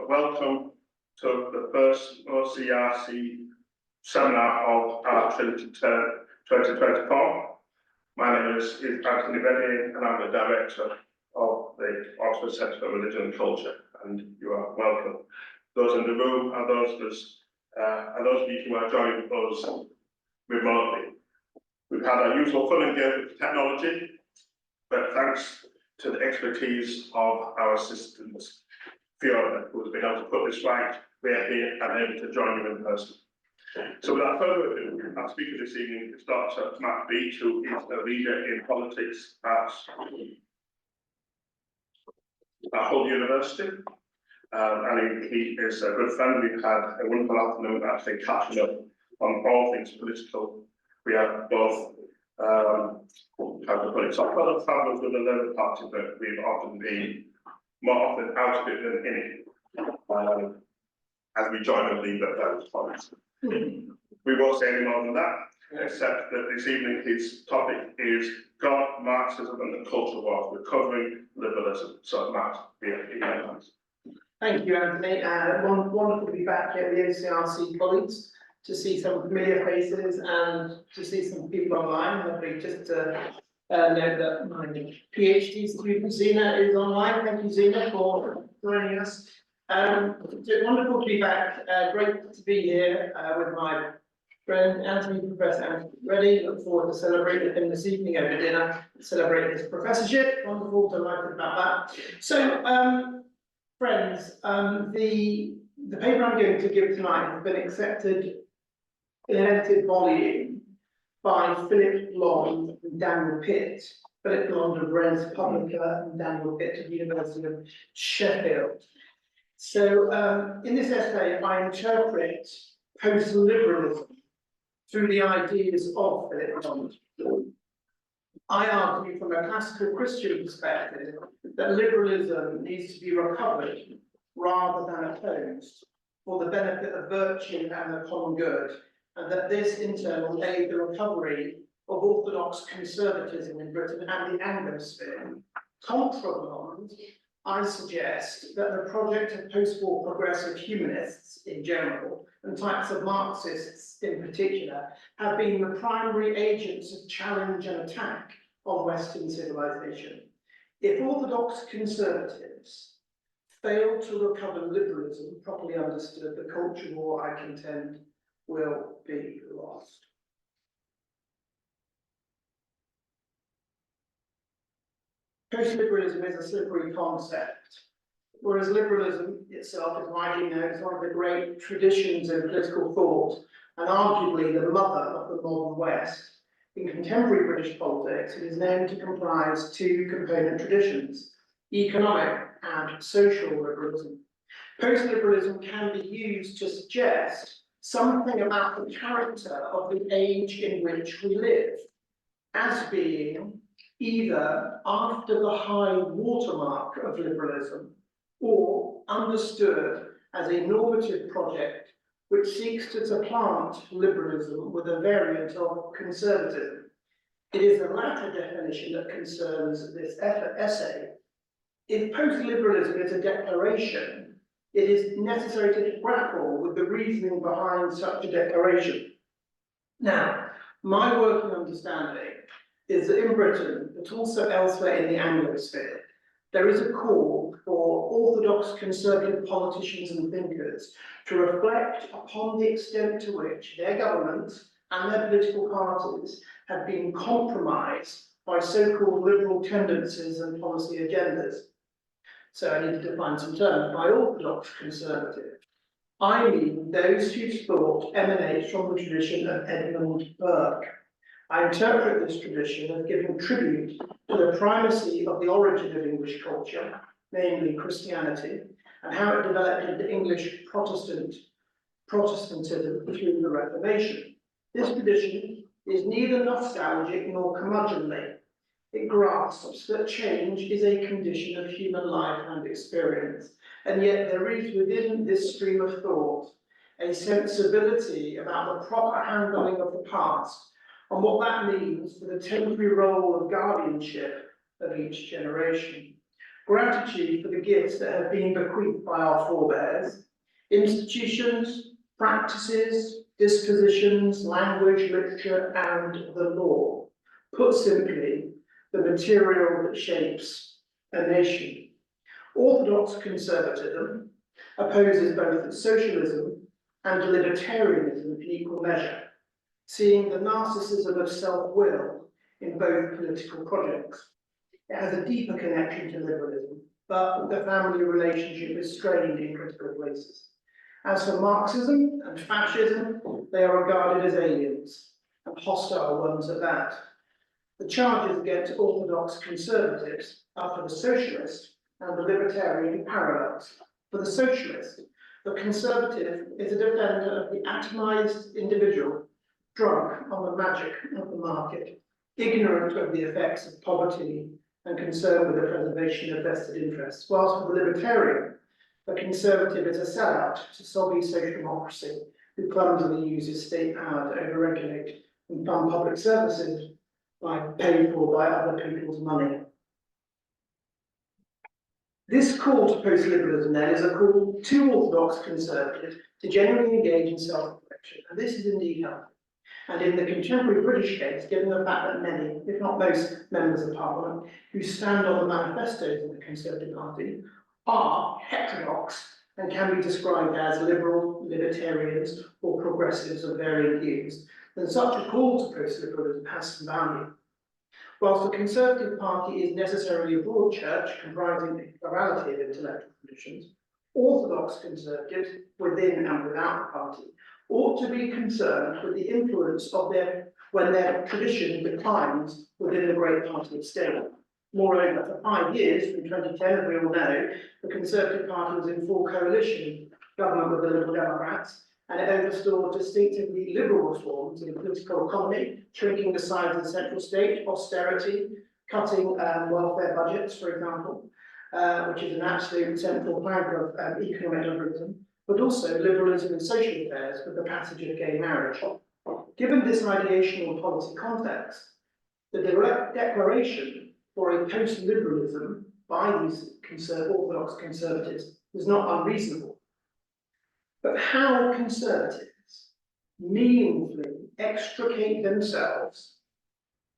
welcome to the first OCRC seminar of our Trinity Term 2024. My name is Anthony Benny and I'm the Director of the Oxford Centre for Religion and Culture, and you are welcome. Those in the room and those of you who are joining us remotely. We've had our usual fun and games with technology, but thanks to the expertise of our assistant Fiona, who has been able to put this right, we are here and able to join you in person. So without further ado, our speaker this evening is Dr. Matt Beech, who is a leader in politics at Hull University. And he is a good friend. We've had a wonderful afternoon actually catching up on all things political. We have both how to put it, so fellow travellers with the Labour Party, but we've often been more often out of it than in it, as we join and leave at those points. We won't say any more than that, except that this evening his topic is God, Marxism and the Culture Wars, recovering liberalism. So Matt, Thank you, Anthony. Wonderful to be back here at the OCRC colleagues, to see some familiar faces and to see some people online. Lovely just to note that my PhD student Zena is online. Thank you, Zena, for joining us. Wonderful to be back. Great to be here with my friend Anthony, Professor Anthony Reddy. Look forward to celebrating with him this evening over dinner, celebrating his professorship. Wonderful, delighted about that. So, friends, the paper I'm going to give tonight has been accepted in an edited volume by Philip Blond and Daniel Pitt. Philip Blond of Res Publica and Daniel Pitt of the University of Sheffield. So in this essay, I interpret post-liberalism through the ideas of Philip Blond. I argue from a classical Christian perspective that liberalism needs to be recovered rather than opposed for the benefit of virtue and the common good, and that this in turn will aid the recovery of orthodox conservatism in Britain and the Anglosphere. Contra Blond, I suggest that the project of post-war progressive humanists in general, and types of Marxists in particular, have been the primary agents of challenge and attack on Western civilization. If orthodox conservatives fail to recover liberalism, properly understood, the culture war, I contend, will be lost. Post-liberalism is a slippery concept, whereas liberalism itself is widely known as one of the great traditions of political thought, and arguably the mother of the modern West. In contemporary British politics, it is known to comprise two component traditions, economic and social liberalism. Post-liberalism can be used to suggest something about the character of the age in which we live, as being either after the high watermark of liberalism or understood as a normative project which seeks to supplant liberalism with a variant of conservatism. It is the latter definition that concerns this essay. If post-liberalism is a declaration, it is necessary to grapple with the reasoning behind such a declaration. Now, my working understanding is that in Britain, but also elsewhere in the Anglosphere, there is a call for orthodox conservative politicians and thinkers to reflect upon the extent to which their governments and their political parties have been compromised by so-called liberal tendencies and policy agendas. So I need to define some terms. By orthodox conservative, I mean those whose thought emanates from the tradition of Edmund Burke. I interpret this tradition as giving tribute to the primacy of the origin of English culture, namely Christianity, and how it developed into English Protestantism through the Reformation. This tradition is neither nostalgic nor curmudgeonly. It grasps that change is a condition of human life and experience, and yet there is within this stream of thought a sensibility about the proper handling of the past and what that means for the temporary role of guardianship of each generation. gratitude for the gifts that have been bequeathed by our forebears, institutions, practices, dispositions, language, literature, and the law. Put simply, the material that shapes a nation. Orthodox conservatism opposes both socialism and libertarianism in equal measure, seeing the narcissism of self-will in both political projects. It has a deeper connection to liberalism, but the family relationship is strained in critical places. As for Marxism and fascism, they are regarded as aliens, and hostile ones at that. The charges against orthodox conservatives are for the socialist and the libertarian parallels. For the socialist, the conservative is a defender of the atomized individual, drunk on the magic of the market, ignorant of the effects of poverty and concerned with the preservation of vested interests, whilst for the libertarian, the conservative is a sellout to soggy social democracy who clumsily uses state power to overregulate and fund public services paid for by other people's money. This call to post-liberalism then is a call to orthodox conservatives to genuinely engage in self-reflection, and this is indeed helpful. And in the contemporary British case, given the fact that many, if not most, members of Parliament who stand on the manifestos of the Conservative Party are heterodox and can be described as liberal, libertarians, or progressives of varying views, then such a call to post-liberalism has some value. Whilst the Conservative Party is necessarily a broad church comprising a plurality of intellectual traditions, orthodox conservatives within and without the party ought to be concerned with the influence of when their tradition declines within a great party of state. Moreover, for 5 years, from 2010, as we all know, the Conservative Party was in full coalition government with the Liberal Democrats, and it oversaw distinctively liberal reforms in the political economy, shrinking the size of the central state, austerity, cutting welfare budgets, for example, which is an absolute central plank of economic liberalism, but also liberalism in social affairs with the passage of gay marriage. Given this ideational policy context, the direct declaration for a post-liberalism by these orthodox conservatives is not unreasonable. But how conservatives meaningfully extricate themselves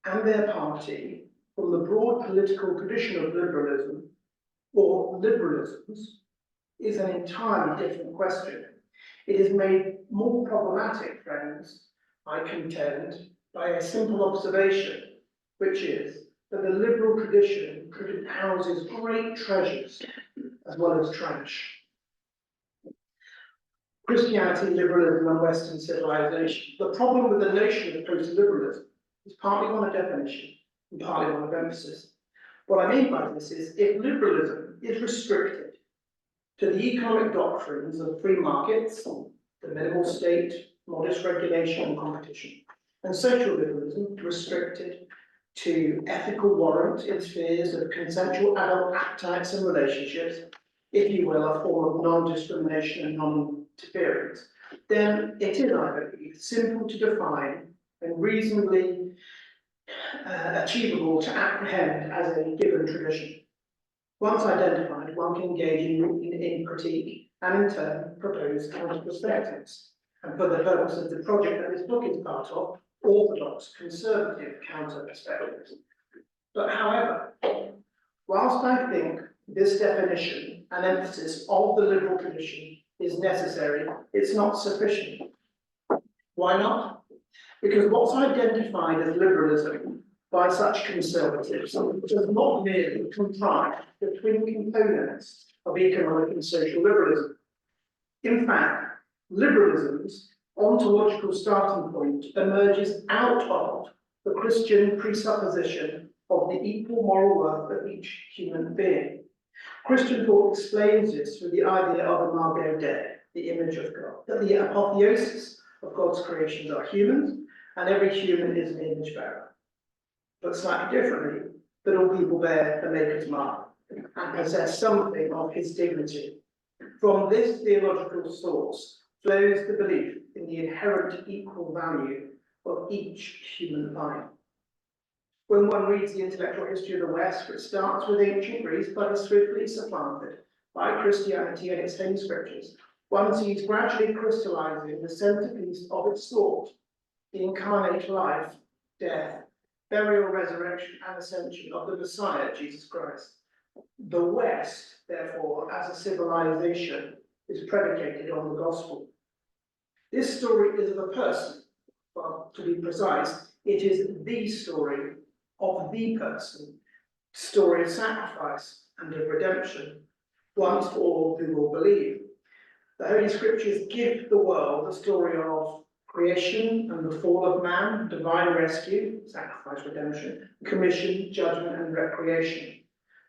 and their party from the broad political tradition of liberalism or liberalisms is an entirely different question. It is made more problematic, friends, I contend, by a simple observation, which is that the liberal tradition houses great treasures as well as trash. Christianity, liberalism, and Western civilization. The problem with the notion of post-liberalism is partly one of definition and partly one of emphasis. What I mean by this is, if liberalism is restricted to the economic doctrines of free markets, the minimal state, modest regulation and competition, and social liberalism restricted to ethical warrant in spheres of consensual adult appetites and relationships, if you will, a form of non-discrimination and non-interference, then it is, I believe, simple to define and reasonably achievable to apprehend as a given tradition. Once identified, one can engage in critique and in turn propose counter perspectives. And for the purpose of the project that this book is part of, orthodox conservative counter perspectives. But however, whilst I think this definition and emphasis of the liberal tradition is necessary, it's not sufficient. Why not? Because what's identified as liberalism by such conservatives does not merely comprise the twin components of economic and social liberalism. In fact, liberalism's ontological starting point emerges out of the Christian presupposition of the equal moral worth of each human being. Christian thought explains this through the idea of imago Dei, the image of God, that the apotheosis of God's creations are humans, and every human is an image bearer. But slightly differently, that all people bear the Maker's mark and possess something of his dignity. From this theological source flows the belief in the inherent equal value of each human life. When one reads the intellectual history of the West, which starts with ancient Greece but is swiftly supplanted by Christianity and its holy scriptures, one sees gradually crystallizing the centerpiece of its thought, the incarnate life, death, burial, resurrection, and ascension of the Messiah, Jesus Christ. The West, therefore, as a civilization, is predicated on the gospel. This story is of a person. Well, to be precise, it is the story of the person, story of sacrifice and of redemption, once for all who will believe. The Holy Scriptures give the world the story of creation and the fall of man, divine rescue, sacrifice, redemption, commission, judgment, and recreation.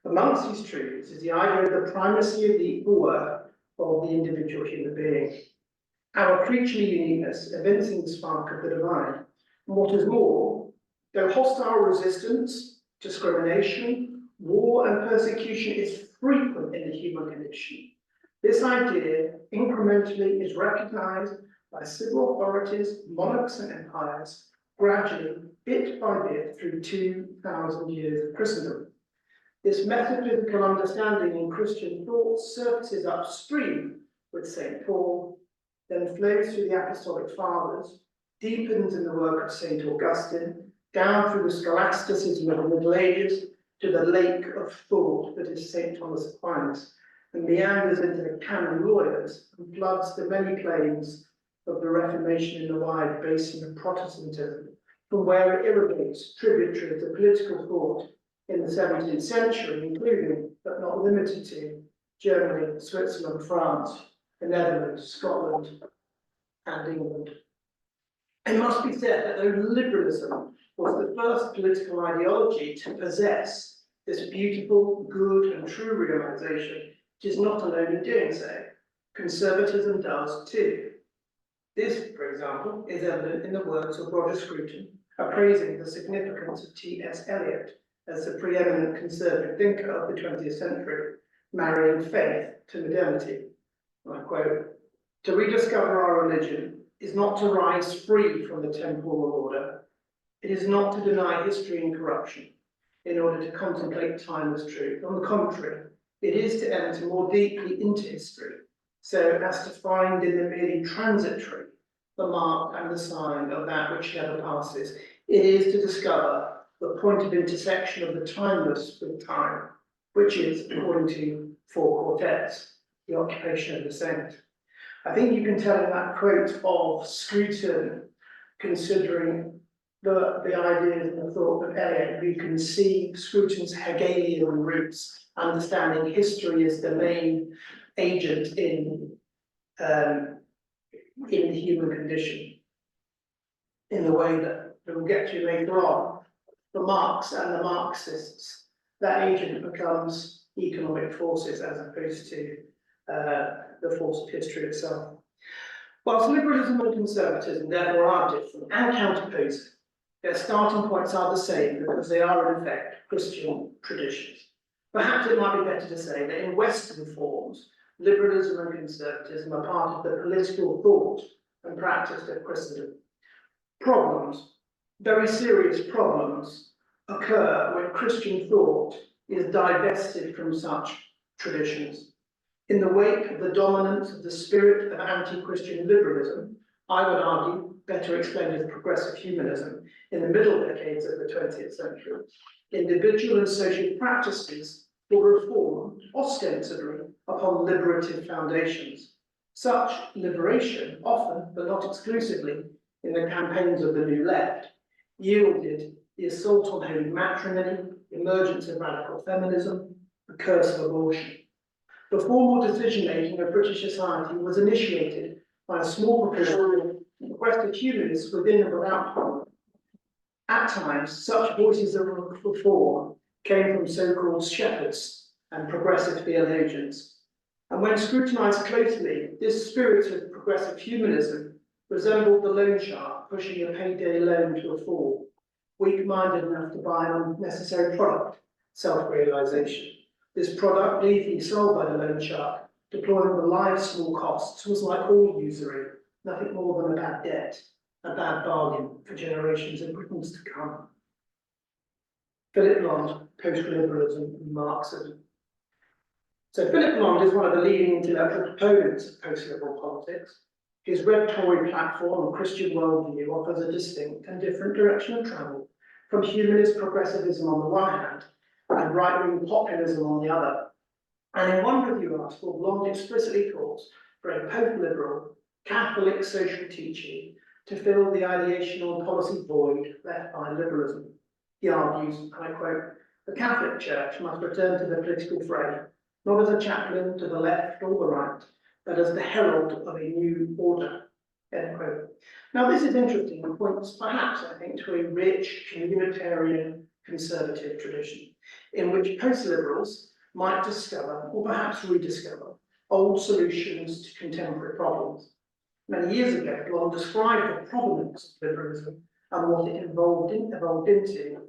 Amongst these truths is the idea of the primacy of the equal worth of the individual human being. Our creaturely uniqueness evincing the spark of the divine. And what is more, though hostile resistance, discrimination, war, and persecution is frequent in the human condition, this idea incrementally is recognized by civil authorities, monarchs, and empires, gradually, bit by bit, through 2,000 years of Christendom. This metaphysical understanding in Christian thought surfaces upstream with St. Paul, then flows through the Apostolic Fathers, deepens in the work of St. Augustine, down through the scholasticism of the Middle Ages to the lake of thought that is St. Thomas Aquinas, and meanders into the canon lawyers and floods the many plains of the Reformation in the wide basin of Protestantism, from where it irrigates tributaries of political thought in the 17th century, including, but not limited to, Germany, Switzerland, France, the Netherlands, Scotland, and England. It must be said that though liberalism was the first political ideology to possess this beautiful, good, and true realization, it is not alone in doing so. Conservatism does too. This, for example, is evident in the words of Roger Scruton, appraising the significance of T.S. Eliot as the preeminent conservative thinker of the 20th century, marrying faith to modernity. And I quote, "To rediscover our religion is not to rise free from the temporal order. It is not to deny history and corruption in order to contemplate time as truth. On the contrary, it is to enter more deeply into history, so as to find in the merely transitory the mark and the sign of that which never passes. It is to discover the point of intersection of the timeless with time, which is, according to four quartets, the occupation of the saint." I think you can tell in that quote of Scruton, considering the ideas and the thought of Eliot, you can see Scruton's Hegelian roots, understanding history as the main agent in the human condition, in the way that we'll get to later on. For Marx and the Marxists, that agent becomes economic forces as opposed to the force of history itself. Whilst liberalism and conservatism therefore are different and counterposing, their starting points are the same because they are in effect Christian traditions. Perhaps it might be better to say that in Western forms, liberalism and conservatism are part of the political thought and practice of Christendom. Problems, very serious problems, occur when Christian thought is divested from such traditions. In the wake of the dominance of the spirit of anti-Christian liberalism, I would argue, better explained as progressive humanism, in the middle decades of the 20th century, individual and social practices were reformed ostensibly upon liberative foundations. Such liberation, often, but not exclusively, in the campaigns of the New Left, yielded the assault on holy matrimony, the emergence of radical feminism, the curse of abortion. The formal decision-making of British society was initiated by a small proportion of progressive humanists within and without Parliament. At times, such voices of reform came from so-called shepherds and progressive theologians. And when scrutinised closely, this spirit of progressive humanism resembled the loan shark pushing a payday loan to a fall, weak-minded enough to buy an unnecessary product, self-realisation. This product, gleefully sold by the loan shark, deploying the live small costs, was like all usury, nothing more than a bad debt, a bad bargain for generations of Britons to come. Philip Blond, Post-Liberalism and Marxism. So Philip Blond is one of the leading intellectual proponents of post-liberal politics. His Red Tory platform and Christian worldview offers a distinct and different direction of travel from humanist progressivism on the one hand and right-wing populism on the other. And in one review article, Blond explicitly calls for a post-liberal Catholic social teaching to fill the ideational and policy void left by liberalism. He argues, and I quote, "The Catholic Church must return to the political fray, not as a chaplain to the left or the right, but as the herald of a new order." End quote. Now, this is interesting and points perhaps, I think, to a rich communitarian conservative tradition in which post-liberals might discover, or perhaps rediscover, old solutions to contemporary problems. Many years ago, Blond described the provenance of liberalism and what it evolved into,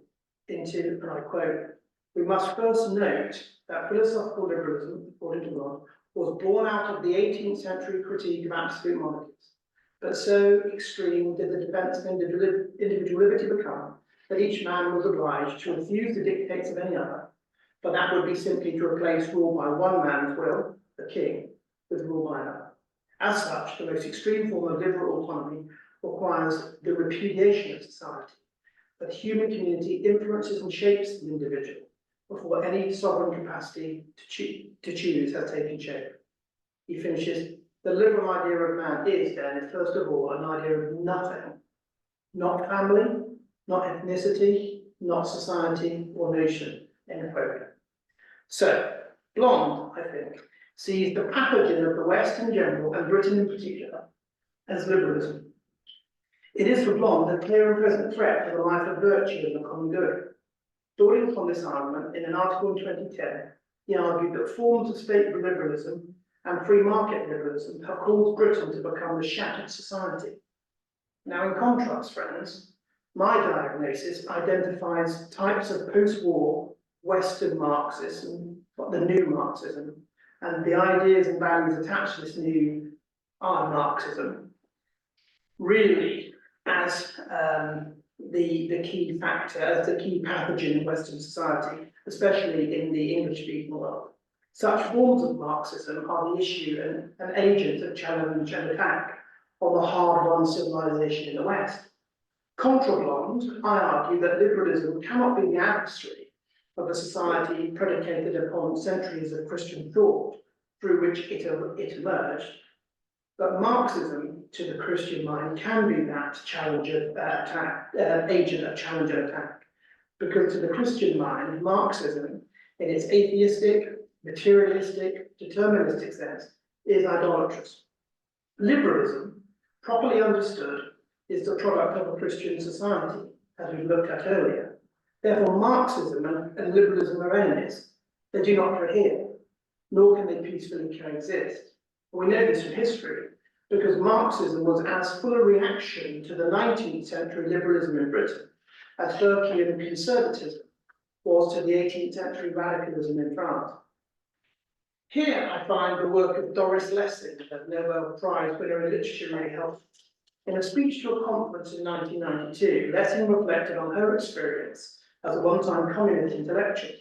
and I quote, "We must first note that philosophical liberalism, according to Blond, was born out of the 18th century critique of absolute monarchies. But so extreme did the defence of individual liberty become that each man was obliged to refuse the dictates of any other, for that would be simply to replace rule by one man's will, the king, with rule by another. As such, the most extreme form of liberal autonomy requires the repudiation of society, that the human community influences and shapes the individual before any sovereign capacity to choose has taken shape." He finishes, "The liberal idea of man is then, first of all, an idea of nothing, not family, not ethnicity, not society or nation," end quote. So, Blond, I think, sees the pathogen of the West in general and Britain in particular as liberalism. It is for Blond a clear and present threat to the life of virtue and the common good. Drawing upon this argument, in an article in 2010, he argued that forms of state liberalism and free market liberalism have caused Britain to become a shattered society. Now, in contrast, friends, my diagnosis identifies types of post-war Western Marxism, the new Marxism, and the ideas and values attached to this new Marxism, really as the key factor, as the key pathogen in Western society, especially in the English-speaking world. Such forms of Marxism are the issue and an agent of challenge and attack on the hard-won civilization in the West. Contra Blond, I argue that liberalism cannot be the adversary of a society predicated upon centuries of Christian thought through which it emerged, but Marxism, to the Christian mind, can be that agent of challenge and attack, because to the Christian mind, Marxism, in its atheistic, materialistic, deterministic sense, is idolatrous. Liberalism, properly understood, is the product of a Christian society, as we looked at earlier. Therefore, Marxism and liberalism are enemies. They do not cohere, nor can they peacefully coexist. We know this from history, because Marxism was as full a reaction to the 19th century liberalism in Britain as Berkeley and conservatism was to the 18th century radicalism in France. Here I find the work of Doris Lessing, the Nobel Prize winner in literature, really helpful. In a speech to a conference in 1992, Lessing reflected on her experience as a one-time communist intellectual.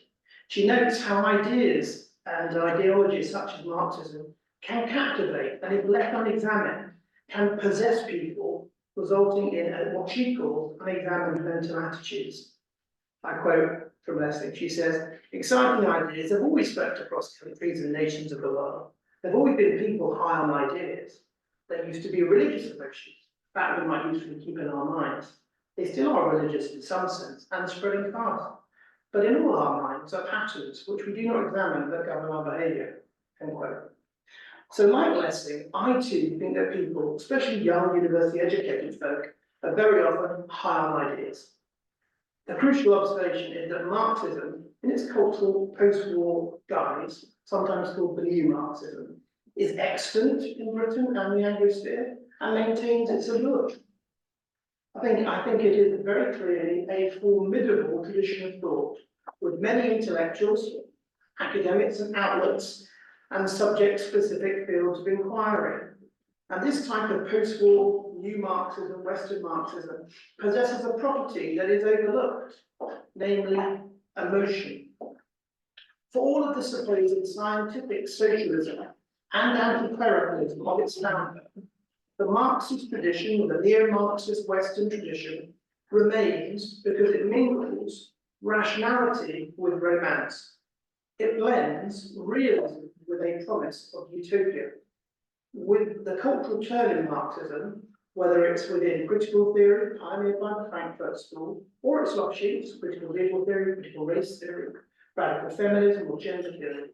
She notes how ideas and ideologies such as Marxism can captivate and, if left unexamined, can possess people, resulting in what she calls unexamined mental attitudes. I quote from Lessing, she says, "Exciting ideas have always swept across countries and nations of the world. There have always been people high on ideas. There used to be religious emotions, that we might usefully keep in our minds. They still are religious in some sense and spreading fast. But in all our minds are patterns which we do not examine that govern our behaviour." End quote. So like Lessing, I too think that people, especially young university educated folk, are very often high on ideas. The crucial observation is that Marxism, in its cultural post-war guise, sometimes called the new Marxism, is extant in Britain and the Anglosphere and maintains its allure. I think it is very clearly a formidable tradition of thought, with many intellectuals, academics and outlets, and subject-specific fields of inquiry. And this type of post-war new Marxism, Western Marxism, possesses a property that is overlooked, namely emotion. For all of the supposed scientific socialism and anti-clericalism of its founder, the Marxist tradition, the neo-Marxist Western tradition, remains because it mingles rationality with romance. It blends realism with a promise of utopia. With the cultural turn in Marxism, whether it's within critical theory, pioneered by the Frankfurt School, or its offshoots, critical legal theory, critical race theory, radical feminism, or gender theory,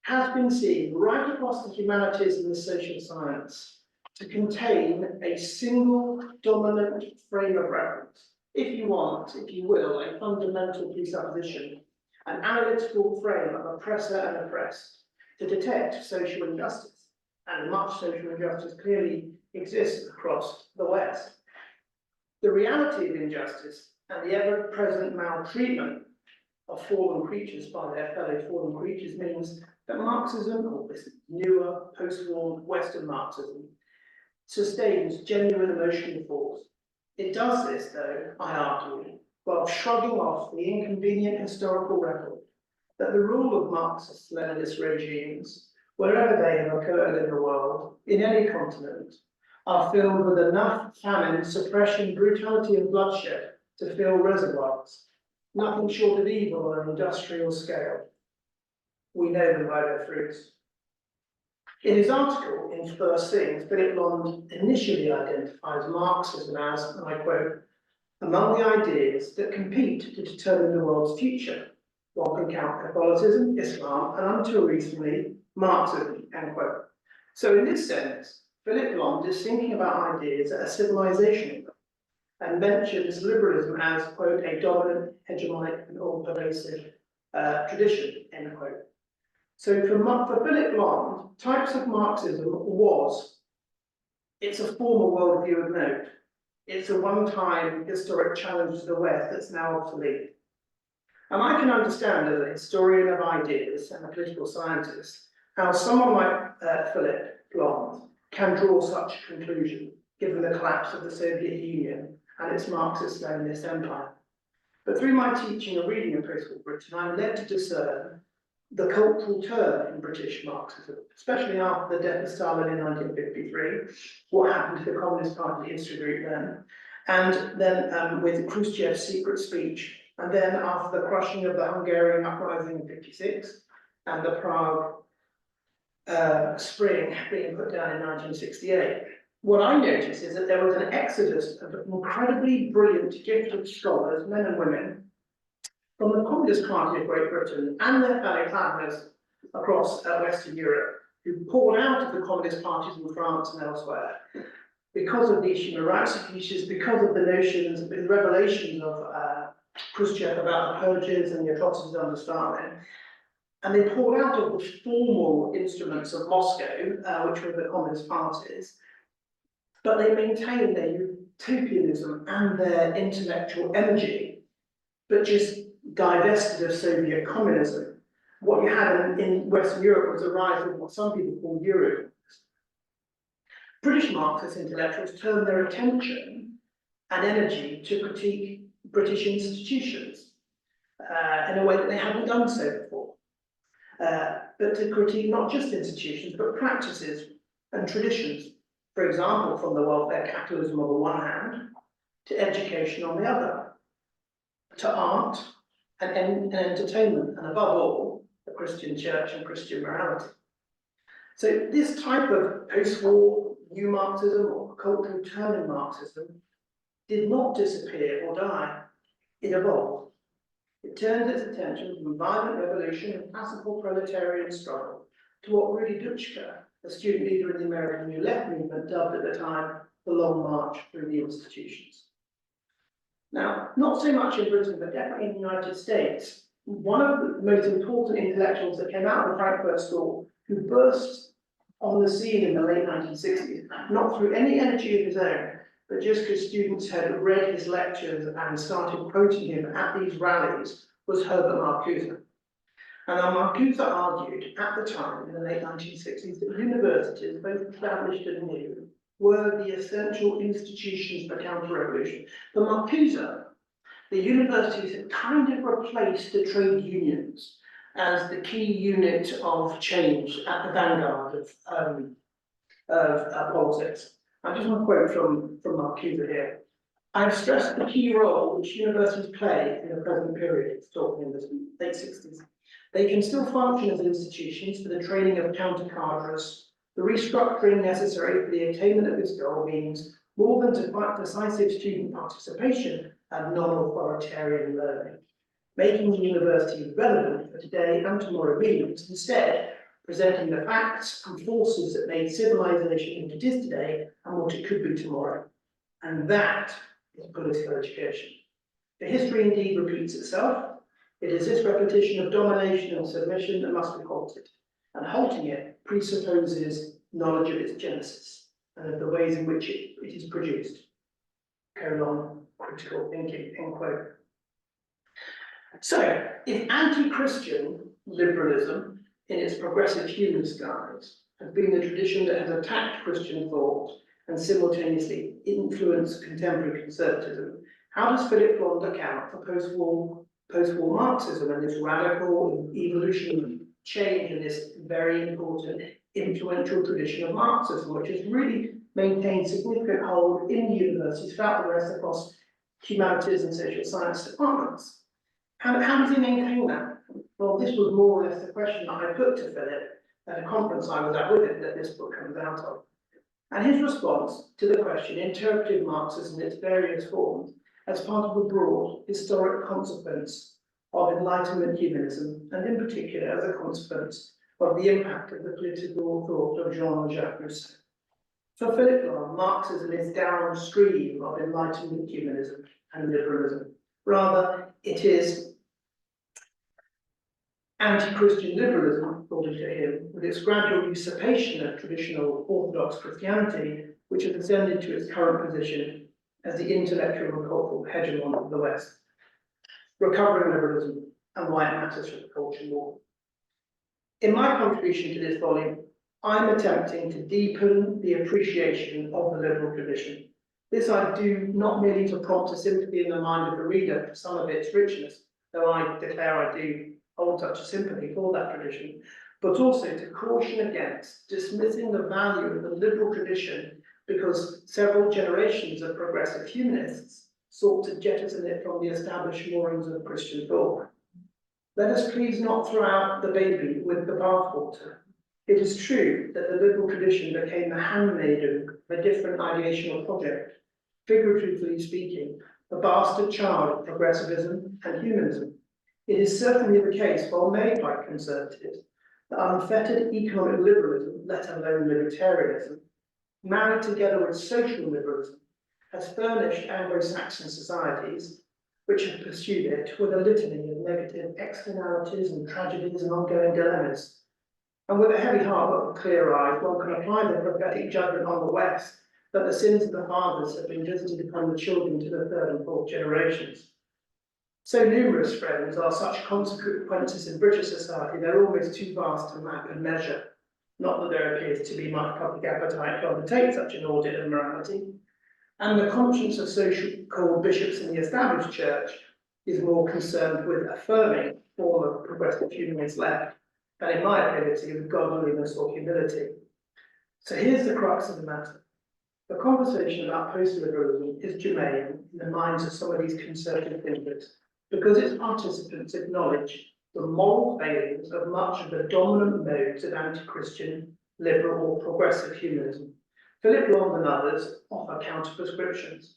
has been seen right across the humanities and the social science to contain a single dominant frame of reference. If you want, if you will, a fundamental presupposition, an analytical frame of oppressor and oppressed to detect social injustice, and much social injustice clearly exists across the West. The reality of injustice and the ever-present maltreatment of fallen creatures by their fellow fallen creatures means that Marxism, or this newer post-war Western Marxism, sustains genuine emotional force. It does this, though, I argue, while shrugging off the inconvenient historical record that the rule of Marxist-Leninist regimes, wherever they have occurred in the world, in any continent, are filled with enough famine, suppression, brutality, and bloodshed to fill reservoirs, nothing short of evil on an industrial scale. We know them by their fruits. In his article in First Things, Philip Lond initially identifies Marxism as, and I quote, among the ideas that compete to determine the world's future. One can count Catholicism, Islam, and until recently, Marxism, end quote. So in this sense, Philip Lond is thinking about ideas at a civilizational level and mentions liberalism as, quote, a dominant, hegemonic, and all-pervasive tradition, end quote. So for Philip Lond, types of Marxism it's a former worldview of note. It's a one-time historic challenge to the West that's now obsolete. And I can understand as a historian of ideas and a political scientist, how someone like Philip Lond can draw such a conclusion, given the collapse of the Soviet Union and its Marxist-Leninist empire. But through my teaching and reading of post-war Britain, I'm led to discern the cultural turn in British Marxism, especially after the death of Stalin in 1953, what happened to the Communist Party history group then, and then with Khrushchev's secret speech, and then after the crushing of the Hungarian uprising in 56, and the Prague Spring being put down in 1968. What I noticed is that there was an exodus of incredibly brilliant, gifted scholars, men and women, from the Communist Party of Great Britain and their fellow travellers across Western Europe, who poured out of the Communist parties in France and elsewhere because of these human rights abuses, because of the notions, the revelations of Khrushchev about the purges and the atrocities under Stalin. And they poured out of the formal instruments of Moscow, which were the Communist parties, but they maintained their utopianism and their intellectual energy, but just divested of Soviet communism. What you had in Western Europe was a rise of what some people call Euro. British Marxist intellectuals turned their attention and energy to critique British institutions in a way that they hadn't done so before. But to critique not just institutions, but practices and traditions. For example, from the welfare capitalism on the one hand, to education on the other, to art and entertainment, and above all, the Christian church and Christian morality. So this type of post-war new Marxism or cultural turn in Marxism did not disappear or die. It evolved. It turned its attention from violent revolution and classical proletarian struggle to what Rudy Dutschke, a student leader in the American New Left movement, dubbed at the time the Long March through the institutions. Now, not so much in Britain, but definitely in the United States, one of the most important intellectuals that came out of the Frankfurt School, who burst on the scene in the late 1960s, not through any energy of his own, but just because students had read his lectures and started quoting him at these rallies, was Herbert Marcuse. And Marcuse argued at the time, in the late 1960s, that universities, both established and new, were the essential institutions for counter-revolution. For Marcuse, the universities have kind of replaced the trade unions as the key unit of change at the vanguard of politics. I just want to quote from Marxism here. I've stressed the key role which universities play in the present period, it's talking in the late 60s. They can still function as institutions for the training of counter-cadres. The restructuring necessary for the attainment of this goal means more than decisive student participation and non-authoritarian learning. Making the university relevant for today and tomorrow means instead presenting the facts and forces that made civilization what it is today and what it could be tomorrow. And that is political education. The history indeed repeats itself. It is this repetition of domination and submission that must be halted. And halting it presupposes knowledge of its genesis and of the ways in which it is produced. Critical thinking, end quote. So, if anti-Christian liberalism in its progressive humanist guise has been the tradition that has attacked Christian thought and simultaneously influenced contemporary conservatism, how does Philip Blond account for post-war Marxism and this radical evolutionary change in this very important influential tradition of Marxism, which has really maintained significant hold in the universities throughout the West across humanities and social science departments? How does he maintain that? Well, this was more or less the question that I put to Philip at a conference I was at with him that this book comes out of. And his response to the question interpreted Marxism in its various forms as part of a broad historic consequence of Enlightenment humanism, and in particular as a consequence of the impact of the political thought of Jean-Jacques Rousseau. For Philip Blond, Marxism is downstream of Enlightenment humanism and liberalism. Rather, it is anti-Christian liberalism, according to him, with its gradual usurpation of traditional Orthodox Christianity, which has ascended to its current position as the intellectual and cultural hegemon of the West. Recovering liberalism and why it matters for the culture war. In my contribution to this volume, I'm attempting to deepen the appreciation of the liberal tradition. This I do not merely to prompt a sympathy in the mind of the reader for some of its richness, though I declare I do hold such a sympathy for that tradition, but also to caution against dismissing the value of the liberal tradition because several generations of progressive humanists sought to jettison it from the established moorings of Christian thought. Let us please not throw out the baby with the bathwater. It is true that the liberal tradition became the handmaiden of a different ideational project, figuratively speaking, the bastard child of progressivism and humanism. It is certainly the case, well made by conservatives, that unfettered economic liberalism, let alone libertarianism, married together with social liberalism, has furnished Anglo-Saxon societies which have pursued it with a litany of negative externalities and tragedies and ongoing dilemmas. And with a heavy heart but with clear eyes, one can apply the prophetic judgment on the West that the sins of the fathers have been visited upon the children to the third and fourth generations. So numerous, friends, are such consequences in British society, they're almost too vast to map and measure. Not that there appears to be much public appetite to undertake such an audit of morality. And the conscience of so-called bishops in the established church is more concerned with affirming a form of progressive humanist left than, in my ability, with godliness or humility. So here's the crux of the matter. The conversation about post-liberalism is germane in the minds of some of these conservative thinkers because its participants acknowledge the moral failings of much of the dominant modes of anti-Christian, liberal or progressive humanism. Philip Blond and others offer counter-prescriptions.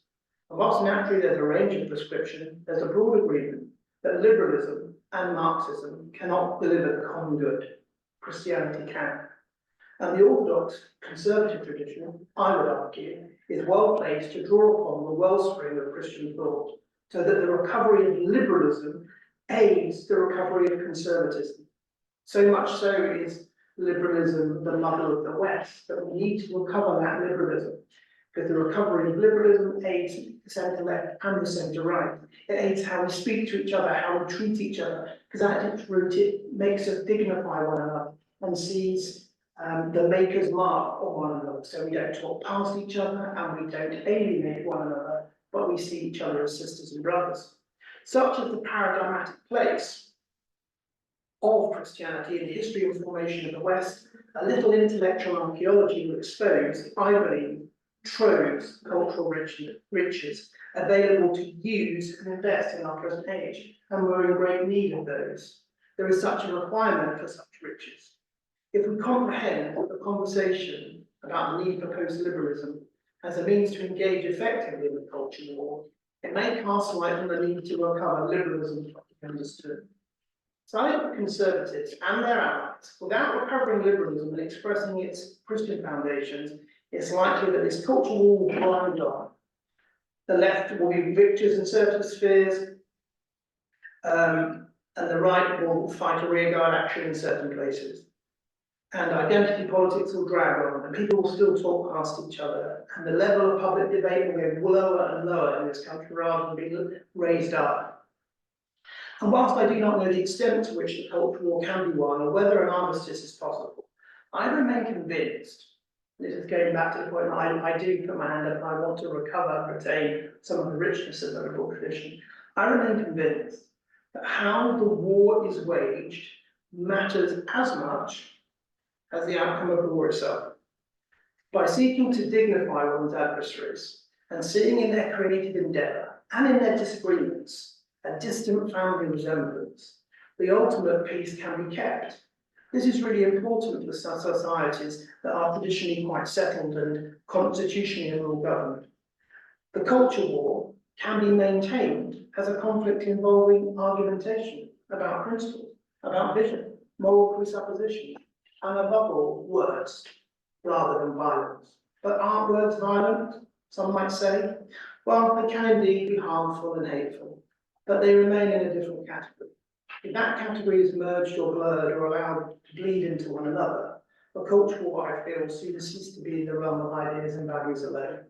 And whilst naturally there's a range of prescription, there's a broad agreement that liberalism and Marxism cannot deliver the common good. Christianity can. And the Orthodox conservative tradition, I would argue, is well placed to draw upon the wellspring of Christian thought, so that the recovery of liberalism aids the recovery of conservatism. So much so is liberalism the mother of the West, that we need to recover that liberalism, because the recovery of liberalism aids the centre-left and the centre-right. It aids how we speak to each other, how we treat each other, because at its root it makes us dignify one another and sees the maker's mark on one another. So we don't talk past each other and we don't alienate one another, but we see each other as sisters and brothers. Such is the paradigmatic place of Christianity in the history and formation of the West. A little intellectual archaeology will expose, I believe, troves of cultural riches available to use and invest in our present age, and we're in great need of those. There is such a requirement for such riches. If we comprehend the conversation about the need for post-liberalism as a means to engage effectively in the culture war, it may cast light on the need to recover liberalism properly understood. So I think the Conservatives and their allies, without recovering liberalism and expressing its Christian foundations, it's likely that this culture war will grind on. The left will be victors in certain spheres, and the right will fight a rearguard action in certain places. And identity politics will drag on, and people will still talk past each other, and the level of public debate will go lower and lower in this country rather than being raised up. And whilst I do not know the extent to which the culture war can be won, or whether an armistice is possible, I remain convinced, this is going back to the point that I do put my hand up and I want to recover and retain some of the richness of the liberal tradition. I remain convinced that how the war is waged matters as much as the outcome of the war itself. By seeking to dignify one's adversaries and seeing in their creative endeavour and in their disagreements a distant family resemblance, the ultimate peace can be kept. This is really important for societies that are traditionally quite settled and constitutionally well governed. The culture war can be maintained as a conflict involving argumentation about principles, about vision, moral presuppositions, and above all, words, rather than violence. But aren't words violent, some might say? Well, they can indeed be harmful and hateful, but they remain in a different category. If that category is merged or blurred or allowed to bleed into one another, the culture war, I feel, soon cease to be in the realm of ideas and values alone.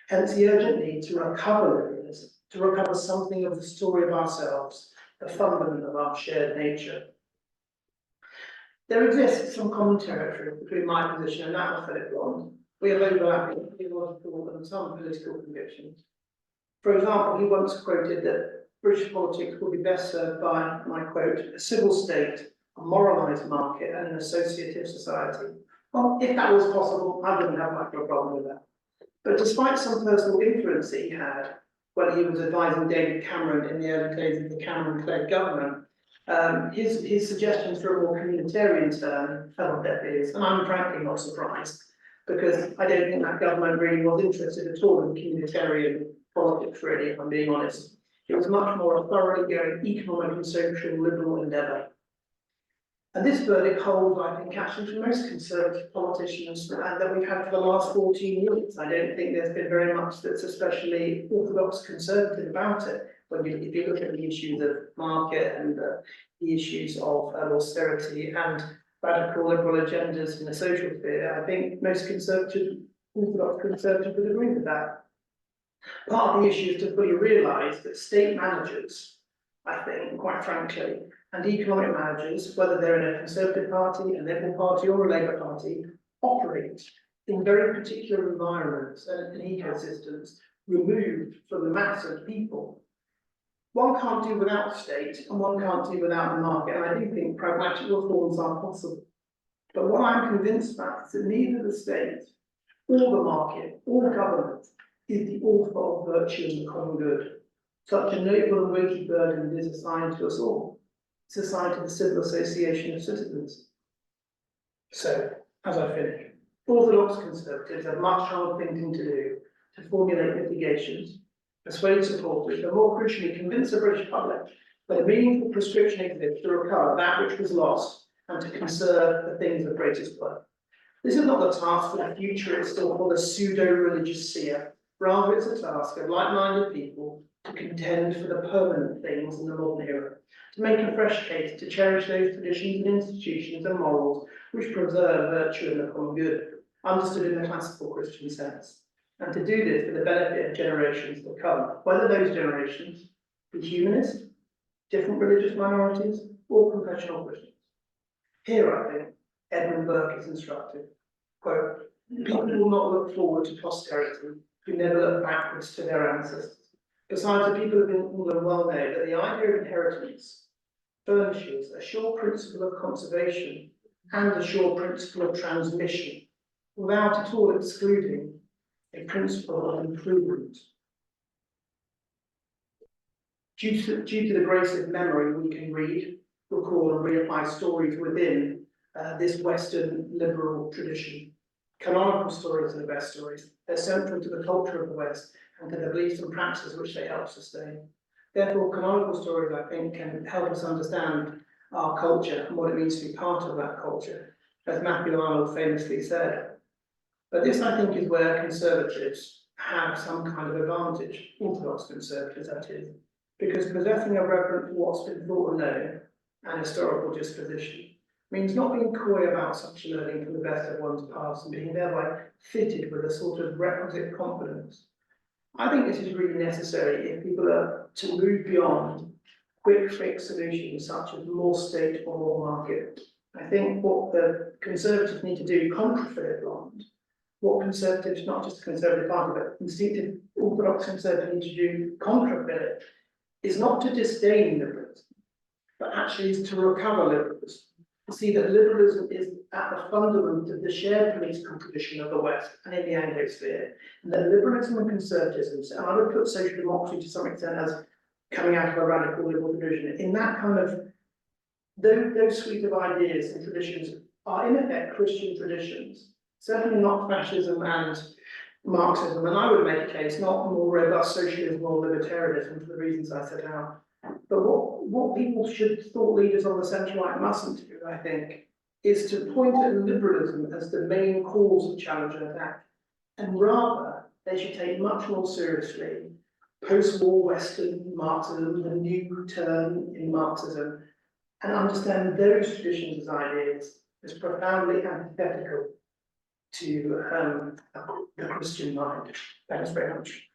Hence the urgent need to recover liberalism, to recover something of the story of ourselves, the fundament of our shared nature. There exists some common territory between my position and that of Philip Blond. We have overlapping theological and some political convictions. For example, he once quoted that British politics would be best served by, and I quote, a civil state, a moralised market, and an associative society. Well, if that was possible, I wouldn't have much of a problem with that. But despite some personal influence that he had, when he was advising David Cameron in the early days of the Cameron-led government, his suggestions for a more communitarian term fell on deaf ears, and I'm frankly not surprised, because I don't think that government really was interested at all in communitarian politics, really, if I'm being honest. It was much more a thoroughly going economic and social liberal endeavour. And this verdict holds, I think, actually for most conservative politicians that we've had for the last 14 years. I don't think there's been very much that's especially orthodox conservative about it. If you look at the issues of market and the issues of austerity and radical liberal agendas in the social sphere, I think most orthodox conservatives would agree with that. Part of the issue is to fully realise that state managers, I think, quite frankly, and economic managers, whether they're in a Conservative Party, a Liberal Party or a Labour Party, operate in very particular environments and ecosystems removed from the mass of people. One can't do without the state and one can't do without the market, and I do think pragmatic reforms are possible. But what I'm convinced about is that neither the state or the market or government is the author of virtue and the common good. Such a noble and weighty burden is assigned to us all. It's assigned to the civil association of citizens. So, as I finish, orthodox conservatives have much hard thinking to do to formulate mitigations, persuade supporters, and more crucially convince the British public that a meaningful prescription exists to recover that which was lost and to conserve the things of greatest worth. This is not the task for the futurist or for the pseudo-religious seer. Rather, it's a task of like-minded people to contend for the permanent things in the modern era, to make a fresh case to cherish those traditions and institutions and morals which preserve virtue and the common good, understood in the classical Christian sense, and to do this for the benefit of generations to come, whether those generations be humanist, different religious minorities, or confessional Christians. Here, I think, Edmund Burke is instructive. Quote, people will not look forward to posterity who never look backwards to their ancestors, Besides, the people of England well know that the idea of inheritance furnishes a sure principle of conservation and a sure principle of transmission, without at all excluding a principle of improvement. Due to the grace of memory, we can read, recall, and reapply stories within this Western liberal tradition. Canonical stories are the best stories. They're central to the culture of the West and to the beliefs and practices which they help sustain. Therefore, canonical stories, I think, can help us understand our culture and what it means to be part of that culture, as Matthew Arnold famously said. But this, I think, is where conservatives have some kind of advantage, orthodox conservatives, that is, because possessing a reverence for what's been thought and known and historical disposition means not being coy about such learning from the best of one's past and being thereby fitted with a sort of requisite confidence. I think this is really necessary if people are to move beyond quick fix solutions such as more state or more market. I think what the Conservatives need to do, contra Philip Bond, what Conservatives, not just the Conservative Party, but instinctive orthodox Conservatives need to do contra Philip, is not to disdain liberalism, but actually is to recover liberalism, to see that liberalism is at the fundament of the shared political tradition of the West and in the Anglosphere, and that liberalism and conservatism, and I would put social democracy to some extent as coming out of a radical liberal tradition, in that kind of, those suite of ideas and traditions are in effect Christian traditions, certainly not fascism and Marxism, and I would make a case, not more robust socialism or libertarianism for the reasons I set out. But what people should, thought leaders on the centre right mustn't do, I think, is to point at liberalism as the main cause of challenge and attack. And rather, they should take much more seriously post-war Western Marxism, the new turn in Marxism, and understand those traditions as ideas as profoundly antithetical to the Christian mind. Thanks very much.